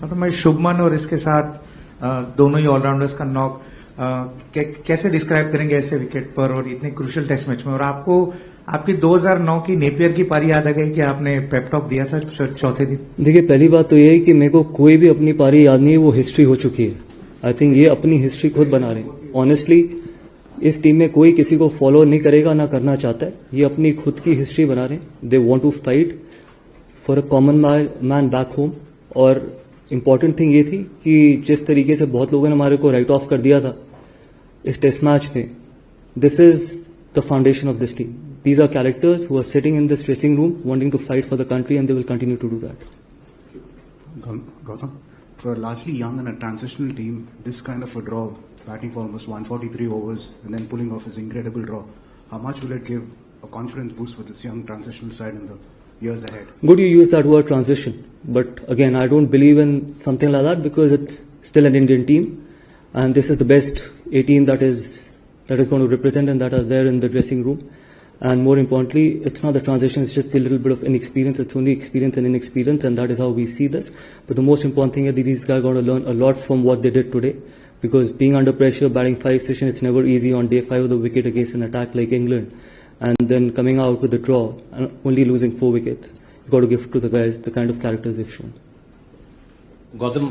मतलब भाई शुभमन और इसके साथ दोनों ही ऑलराउंडर्स का नॉक कैसे डिस्क्राइब करेंगे ऐसे विकेट पर और इतने क्रूशियल टेस्ट मैच में? और आपको आपकी 2009 की नेपियर की पारी याद आ गई कि आपने पेपटॉक दिया था चौथे दिन? देखिए, पहली बात तो ये है कि मेरे को कोई भी अपनी पारी याद नहीं है, वो हिस्ट्री हो चुकी है. आई थिंक ये अपनी हिस्ट्री खुद बना रहे हैं. ऑनेस्टली इस टीम में कोई किसी को फॉलो नहीं करेगा, ना करना चाहता है. ये अपनी खुद की हिस्ट्री बना रहे हैं. They want to fight for a common man back home. और इम्पॉर्टेंट थिंग ये थी कि जिस तरीके से बहुत लोगों ने हमारे को राइट ऑफ कर दिया था इस टेस्ट मैच में, this is the foundation of this team. These are characters who are sitting in this dressing room wanting to fight for the country, and they will continue to do that. Gautam, for a largely young and a transitional team, this kind of a draw, batting for almost 143 overs and then pulling off his incredible draw, how much will it give a confidence boost for this young transitional side in the years ahead? Good you use that word transition, but again, I don't believe in something like that because it's still an Indian team, and this is the best 18 that is going to represent and that are there in the dressing room. And more importantly, it's not the transition, it's just a little bit of inexperience. It's only experience and inexperience, and that is how we see this. But the most important thing is that these guys are going to learn a lot from what they did today. Because being under pressure, batting 5 sessions, it's never easy on day 5 of the wicket against an attack like England. And then coming out with the draw and only losing 4 wickets. You've got to give to the guys the kind of characters they've shown. Gautam,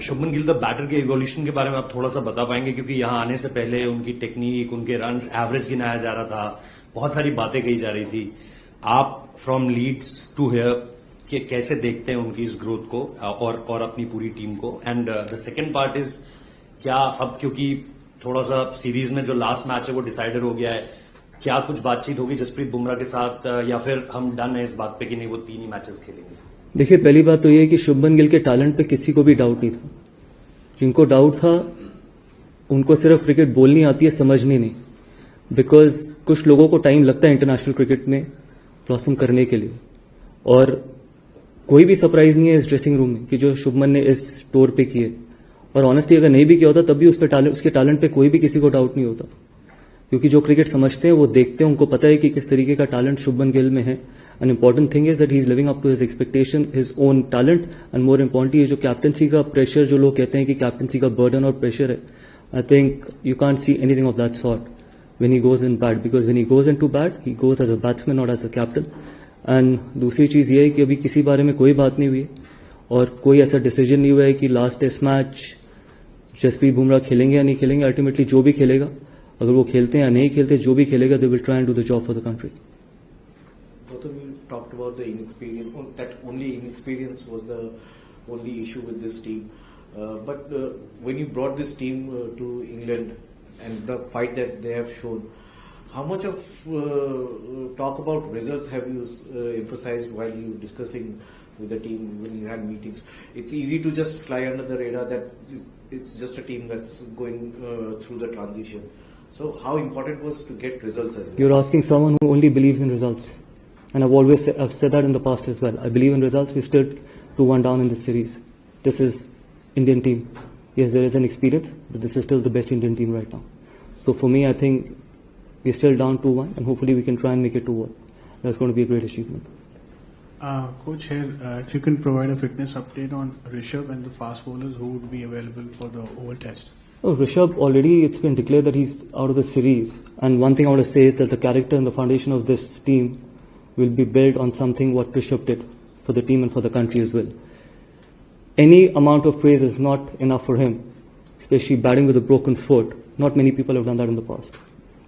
Shubman Gill the batter के evolution के बारे में आप थोड़ा सा बता पाएंगे? क्योंकि यहाँ आने से पहले उनकी टेक्निक, उनके रन्स, एवरेज गिनाया जा रहा था, बहुत सारी बातें कही जा रही थी. आप फ्रॉम लीड्स टू हियर कैसे देखते हैं उनकी इस ग्रोथ को और अपनी पूरी टीम को? And the second part is, क्या अब क्योंकि थोड़ा सा सीरीज में जो लास्ट मैच है वो डिसाइडर हो गया है, क्या कुछ बातचीत होगी जसप्रीत बुमराह के साथ, या फिर हम डन है इस बात पे कि नहीं वो 3 ही मैचेस खेलेंगे? देखिए, पहली बात तो ये है कि शुभमन गिल के टैलेंट पे किसी को भी डाउट नहीं था. जिनको डाउट था उनको सिर्फ क्रिकेट बोलनी आती है, समझनी नहीं. बिकॉज कुछ लोगों को टाइम लगता है इंटरनेशनल क्रिकेट में ब्लॉसम करने के लिए, और कोई भी सरप्राइज नहीं है इस ड्रेसिंग रूम में कि जो शुभमन ने इस टूर पे किए. और ऑनेस्टली अगर नहीं भी किया होता तब भी उसके टैलेंट पे कोई भी किसी को डाउट नहीं होता. क्योंकि जो क्रिकेट समझते हैं वो देखते हैं, उनको पता है कि किस तरीके का टैलेंट शुभमन गिल में है. An important thing is that he is living up to his expectation, his own talent. And more importantly जो कैप्टनसी का प्रेशर, जो लोग कहते हैं कि कैप्टनसी का बर्डन और प्रेशर है, I think you can't see anything of that sort when he goes in bat, because when he goes into bat, he goes as a batsman, not as a captain. And दूसरी चीज ये है कि अभी किसी बारे में कोई बात नहीं हुई और कोई ऐसा डिसीजन नहीं हुआ है कि last test match Jasprit Bumrah खेलेंगे या नहीं खेलेंगे. अल्टीमेटली जो भी खेलेगा, अगर वो खेलते हैं या नहीं खेलते, जो भी खेलेगा, they will try and do the job for the country. Gautam, you talked about the inexperience, that only inexperience was the only issue with this team. But when you brought this team to England, and the fight that they have shown, how much of talk about results have you emphasized while you discussing with the team when you had meetings? It's easy to just fly under the radar that it's just a team that's going through the transition. So how important was to get results as well? You're asking someone who only believes in results, and I've said that in the past as well. I believe in results. We're still 2-1 down in this series. This is Indian team. Yes, there is an experience, but this is still the best Indian team right now. So for me, I think we're still down 2-1, and hopefully we can try and make it 2-1. That's going to be a great achievement. Coach, here, if you can provide a fitness update on Rishabh and the fast bowlers who would be available for the Oval Test. Oh, Rishabh, already it's been declared that he's out of the series. And one thing I want to say is that the character and the foundation of this team will be built on something what Rishabh did for the team and for the country as well. Any amount of praise is not enough for him, especially batting with a broken foot. Not many people have done that in the past.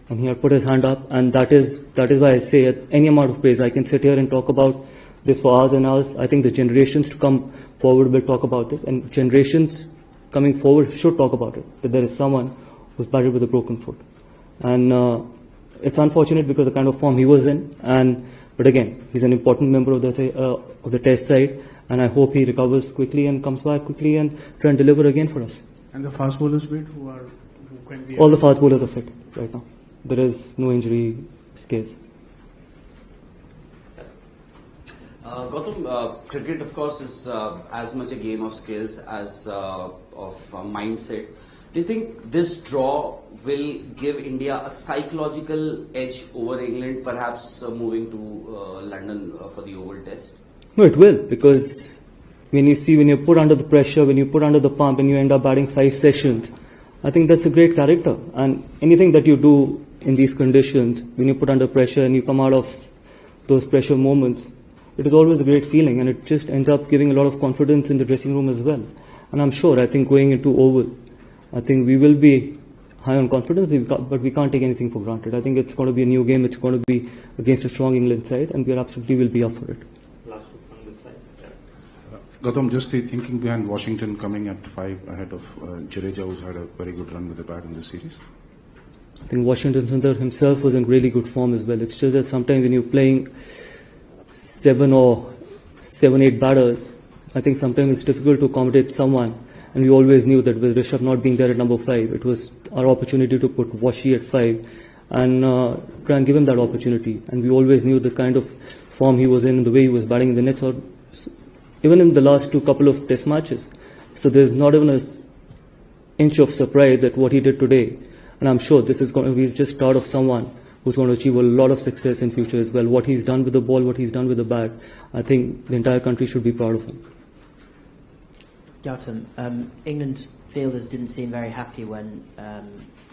And he had put his hand up, and that is why I say at any amount of praise. I can sit here and talk about this for hours and hours. I think the generations to come forward will talk about this, and generations coming forward should talk about it, that there is someone who's batted with a broken foot. And it's unfortunate because the kind of form he was in, but again, he's an important member of the test side, and I hope he recovers quickly and comes back quickly and try and deliver again for us. And the fast bowlers bit who can be... All the fast bowlers are fit right now. There is no injury case. Gautam, cricket of course is as much a game of skills as of mindset. Do you think this draw will give India a psychological edge over England, perhaps moving to London for the Oval Test? No, it will, because when you put under the pressure, when you put under the pump and you end up batting 5 sessions, I think that's a great character. And anything that you do in these conditions, when you put under pressure and you come out of those pressure moments, it is always a great feeling, and it just ends up giving a lot of confidence in the dressing room as well. And I'm sure, I think going into Oval, I think we will be high on confidence, but we can't take anything for granted. I think it's going to be a new game. It's going to be against a strong England side, and we absolutely will be up for it. Last one on this side. Gautam, just the thinking behind Washington coming at 5 ahead of Jadeja, who's had a very good run with the bat in this series. I think Washington Sundar himself was in really good form as well. It's just that sometimes when you're playing 7 or 8 batters, I think sometimes it's difficult to accommodate someone. And we always knew that with Rishabh not being there at number 5, it was our opportunity to put Washi at 5 and try and give him that opportunity. And we always knew the kind of form he was in, the way he was batting in the nets, or even in the last couple of test matches. So there's not even an inch of surprise that what he did today. And I'm sure this is going to be just start of someone who's going to achieve a lot of success in future as well. What he's done with the ball, what he's done with the bat, I think the entire country should be proud of him. Gautam, England's fielders didn't seem very happy when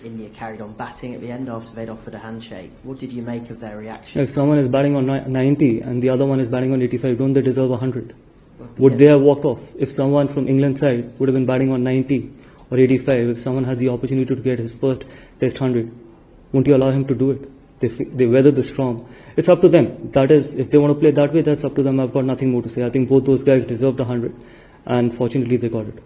India carried on batting at the end after they'd offered a handshake. What did you make of their reaction? If someone is batting on 90 and the other one is batting on 85, don't they deserve 100? Would they have walked off? If someone from England's side would have been batting on 90 or 85, if someone has the opportunity to get his first Test 100, won't you allow him to do it? They weather the storm. It's up to them. That is, if they want to play that way, that's up to them. I've got nothing more to say. I think both those guys deserved 100. And fortunately they got it.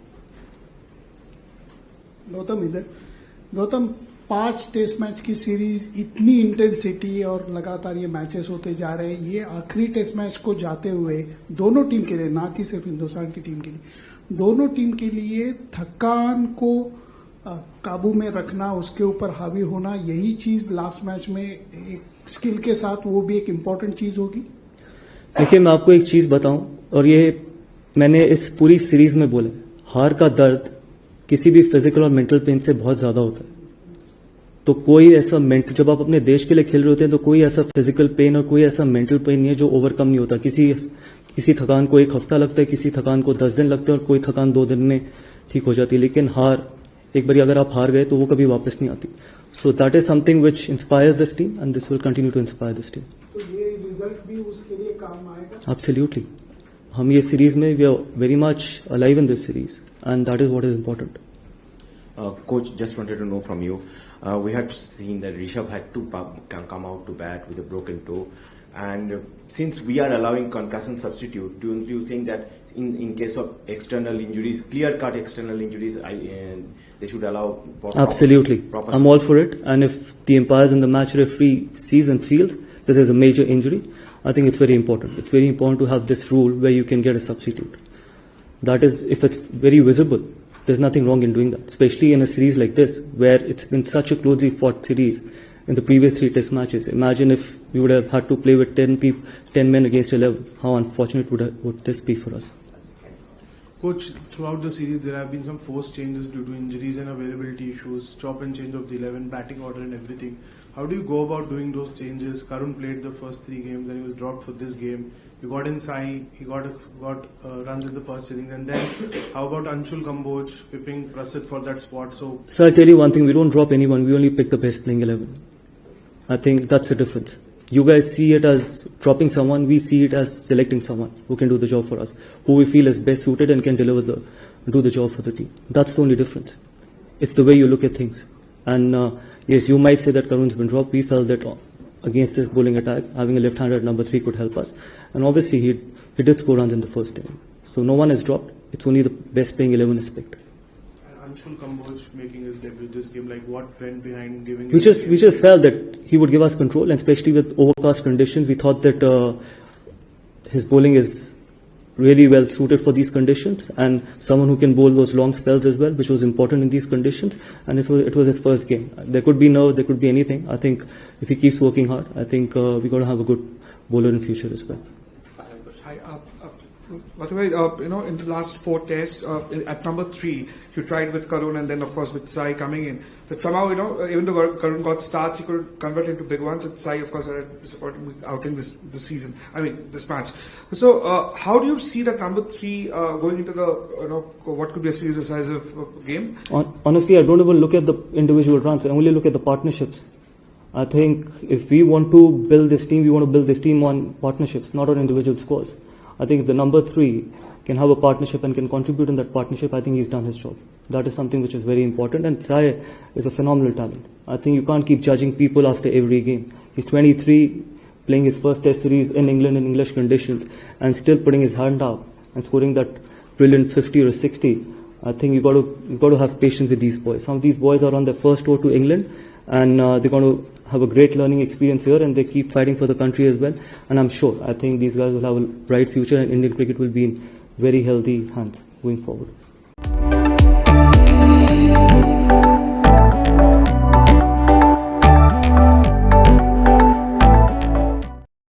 Gautam 5 test match की series, इतनी intensity और लगातार ये matches होते जा रहे हैं. ये आखिरी टेस्ट मैच को जाते हुए दोनों टीम के लिए, ना कि सिर्फ हिंदुस्तान की टीम के लिए, दोनों टीम के लिए थकान को काबू में रखना, उसके ऊपर हावी होना, यही चीज लास्ट मैच में एक स्किल के साथ वो भी एक इम्पोर्टेंट चीज होगी. देखिए, मैं आपको एक चीज बताऊं, और ये मैंने इस पूरी सीरीज में बोला, हार का दर्द किसी भी फिजिकल और मेंटल पेन से बहुत ज्यादा होता है. तो कोई ऐसा मेंटल, जब आप अपने देश के लिए खेल रहे होते हैं तो कोई ऐसा फिजिकल पेन और कोई ऐसा मेंटल पेन नहीं है जो ओवरकम नहीं होता. किसी थकान को 1 हफ्ता लगता है, किसी थकान को 10 दिन लगते हैं, और कोई थकान 2 दिन में ठीक हो जाती है. लेकिन हार, एक बार अगर आप हार गए तो वो कभी वापस नहीं आती. So that is something which inspires this team, and this will continue to inspire this team. तो ये रिजल्ट भी उसके लिए काम आएगा. एब्सोल्युटली. हम ये सीरीज में we are very much alive in this series, and that is what is important. Coach, just wanted to know from you. We had seen that Rishabh had to come out to bat with a broken toe, and since we are allowing concussion substitute, do you think that in case of external injuries, clear-cut external injuries, they should allow? Absolutely, I'm all for it. And if the umpires and the match referee sees and feels that there's a major injury, I think it's very important. It's very important to have this rule where you can get a substitute. That is, if it's very visible, there's nothing wrong in doing that, especially in a series like this, where it's been such a closely fought series in the previous 3 test matches. Imagine if we would have had to play with 10 men against 11. How unfortunate would this be for us? Coach, throughout the series there have been some forced changes due to injuries and availability issues, chop and change of the 11, batting order and everything. How do you go about doing those changes? Karun played the first 3 games and he was dropped for this game. You got in Sai, he got runs in the first inning, and then how about Anshul Kamboj pipping Prasid for that spot? So I'll tell you one thing, we don't drop anyone, we only pick the best playing 11. I think that's the difference. You guys see it as dropping someone, we see it as selecting someone who can do the job for us, who we feel is best suited and can do the job for the team. That's the only difference. It's the way you look at things. And yes, you might say that Karun's been dropped. We felt that against this bowling attack, having a left-hander at number 3 could help us. And obviously he did score runs in the first inning. So no one is dropped. It's only the best playing 11 is picked. Anshul Kamboj making his debut this game, like what went behind giving? We just felt that he would give us control, and especially with overcast conditions, we thought that his bowling is really well suited for these conditions, and someone who can bowl those long spells as well, which was important in these conditions. And it was his first game. There could be nerves, there could be anything. I think if he keeps working hard, I think we're going to have a good bowler in future as well. Hi Hi. By the way, in the last 4 tests, at number 3, you tried with Karun and then, of course, with Sai coming in. But somehow, even though Karun got starts, he could convert into big ones. And Sai, of course, had a disappointing outing this season. This match. So, how do you see that number 3 going into the, what could be a series of size of game? Honestly, I don't even look at the individual runs. I only look at the partnerships. I think if we want to build this team, we want to build this team on partnerships, not on individual scores. I think if the number 3 can have a partnership and can contribute in that partnership, I think he's done his job. That is something which is very important. And Sai is a phenomenal talent. I think you can't keep judging people after every game. He's 23, playing his first test series in England in English conditions, and still putting his hand up and scoring that brilliant 50 or 60. I think you've got to have patience with these boys. Some of these boys are on their first tour to England, and they're going to have a great learning experience here, and they keep fighting for the country as well. And I'm sure, I think these guys will have a bright future, and Indian cricket will be in very healthy hands going forward.